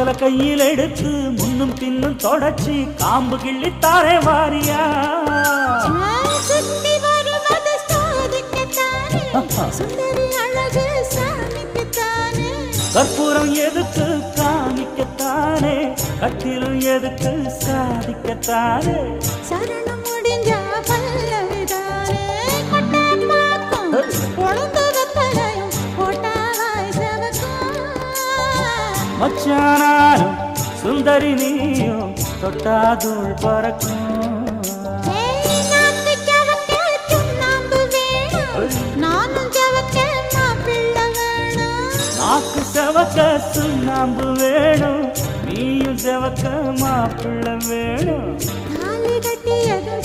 வெத்தலை கையில் எடுத்து முன்னும் பின்னும் தொடச்சி காம்பு கிள்ளித்தாரே வாரியா சுத்தி வருவது சாதிக்கத்தானே சுந்தரி அழகு சாமிக்குத்தானே கற்பூரம் எதுக்கு காமிக்கத்தானே கட்டிலும் எதுக்கு சாதிக்கத்தானே சரணம் முடிஞ்சா பல்லவிதானே கொட்டை பாக்கும் பொழுது வெத்தலையும் போட்டாவாய் செவக்கும் மச்சானாரும் சுந்தரி நீயும் தொட்டாதூள் பறக்கும் நாக்கு ஜவக்க சுண்ணாம்பு வேணும் நானும் ஜவக்க மாப்பிள்ளை வேணும் நாக்கு செவக்க சுண்ணாம்பு வேணும் நீயும் செவக்க மாப்பிள்ளை வேணும் தாலி கட்டியதும்